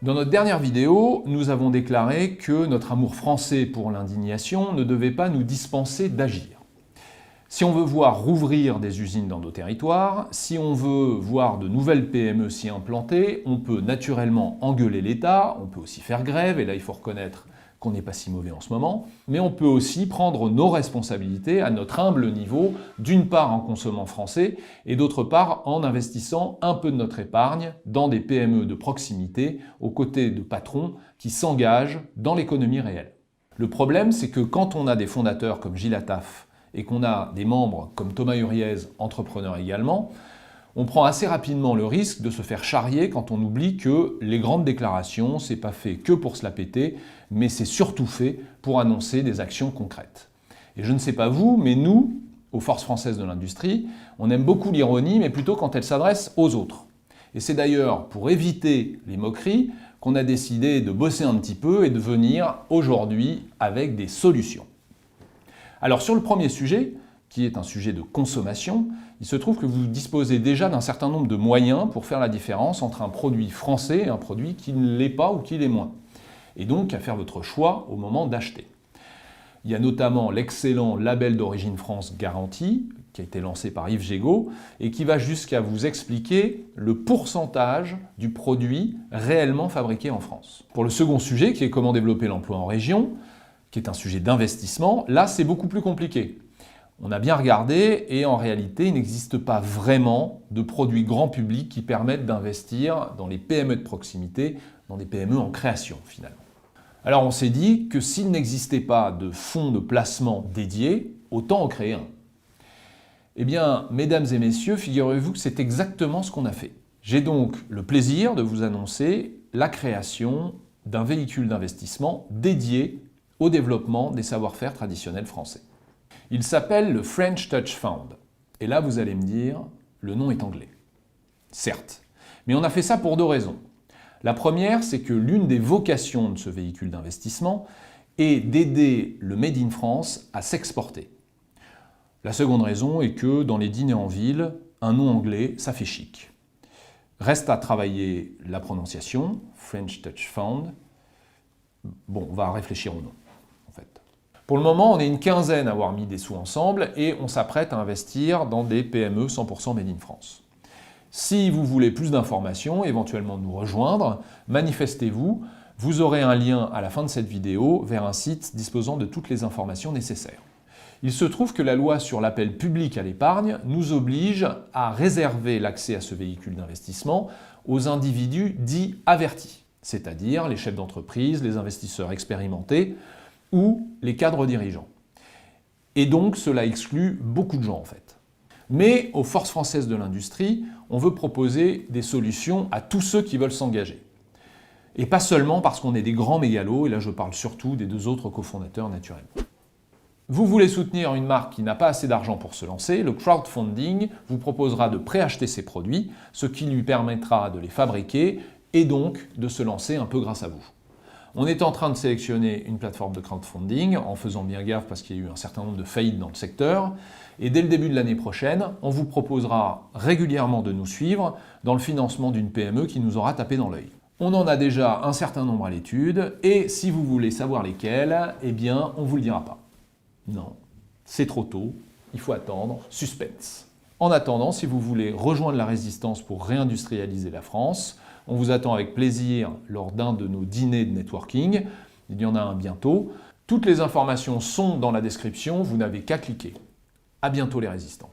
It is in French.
Dans notre dernière vidéo, nous avons déclaré que notre amour français pour l'indignation ne devait pas nous dispenser d'agir. Si on veut voir rouvrir des usines dans nos territoires, si on veut voir de nouvelles PME s'y implanter, on peut naturellement engueuler l'État, on peut aussi faire grève, et là il faut reconnaître qu'on n'est pas si mauvais en ce moment, mais on peut aussi prendre nos responsabilités à notre humble niveau, d'une part en consommant français, et d'autre part en investissant un peu de notre épargne dans des PME de proximité, aux côtés de patrons qui s'engagent dans l'économie réelle. Le problème, c'est que quand on a des fondateurs comme Gilles Attaf, et qu'on a des membres comme Thomas Huriez, entrepreneur également, on prend assez rapidement le risque de se faire charrier quand on oublie que les grandes déclarations, c'est pas fait que pour se la péter, mais c'est surtout fait pour annoncer des actions concrètes. Et je ne sais pas vous, mais nous, aux Forces françaises de l'industrie, on aime beaucoup l'ironie, mais plutôt quand elle s'adresse aux autres. Et c'est d'ailleurs pour éviter les moqueries qu'on a décidé de bosser un petit peu et de venir aujourd'hui avec des solutions. Alors sur le premier sujet, qui est un sujet de consommation, il se trouve que vous disposez déjà d'un certain nombre de moyens pour faire la différence entre un produit français et un produit qui ne l'est pas ou qui l'est moins. Et donc à faire votre choix au moment d'acheter. Il y a notamment l'excellent label d'origine France garantie, qui a été lancé par Yves Gégaud, et qui va jusqu'à vous expliquer le pourcentage du produit réellement fabriqué en France. Pour le second sujet, qui est comment développer l'emploi en région, qui est un sujet d'investissement, là c'est beaucoup plus compliqué. On a bien regardé et en réalité il n'existe pas vraiment de produits grand public qui permettent d'investir dans les PME de proximité, dans des PME en création finalement. Alors on s'est dit que s'il n'existait pas de fonds de placement dédiés, autant en créer un. Eh bien, mesdames et messieurs, figurez-vous que c'est exactement ce qu'on a fait. J'ai donc le plaisir de vous annoncer la création d'un véhicule d'investissement dédié au développement des savoir-faire traditionnels français. Il s'appelle le French Touch Fund. Et là, vous allez me dire, le nom est anglais. Certes, mais on a fait ça pour deux raisons. La première, c'est que l'une des vocations de ce véhicule d'investissement est d'aider le Made in France à s'exporter. La seconde raison est que dans les dîners en ville, un nom anglais, ça fait chic. Reste à travailler la prononciation, French Touch Fund. Bon, on va réfléchir au nom. Pour le moment, on est une quinzaine à avoir mis des sous ensemble et on s'apprête à investir dans des PME 100% Made in France. Si vous voulez plus d'informations, éventuellement nous rejoindre, manifestez-vous. Vous aurez un lien à la fin de cette vidéo vers un site disposant de toutes les informations nécessaires. Il se trouve que la loi sur l'appel public à l'épargne nous oblige à réserver l'accès à ce véhicule d'investissement aux individus dits avertis, c'est-à-dire les chefs d'entreprise, les investisseurs expérimentés, ou les cadres dirigeants. Et donc cela exclut beaucoup de gens en fait. Mais aux Forces françaises de l'industrie, on veut proposer des solutions à tous ceux qui veulent s'engager. Et pas seulement parce qu'on est des grands mégalos, et là je parle surtout des deux autres cofondateurs naturellement. Vous voulez soutenir une marque qui n'a pas assez d'argent pour se lancer, le crowdfunding vous proposera de préacheter ses produits, ce qui lui permettra de les fabriquer et donc de se lancer un peu grâce à vous. On est en train de sélectionner une plateforme de crowdfunding en faisant bien gaffe parce qu'il y a eu un certain nombre de faillites dans le secteur. Et dès le début de l'année prochaine, on vous proposera régulièrement de nous suivre dans le financement d'une PME qui nous aura tapé dans l'œil. On en a déjà un certain nombre à l'étude et si vous voulez savoir lesquels, eh bien on ne vous le dira pas. Non, c'est trop tôt, il faut attendre, suspense. En attendant, si vous voulez rejoindre la résistance pour réindustrialiser la France, on vous attend avec plaisir lors d'un de nos dîners de networking. Il y en a un bientôt. Toutes les informations sont dans la description, vous n'avez qu'à cliquer. À bientôt les résistants.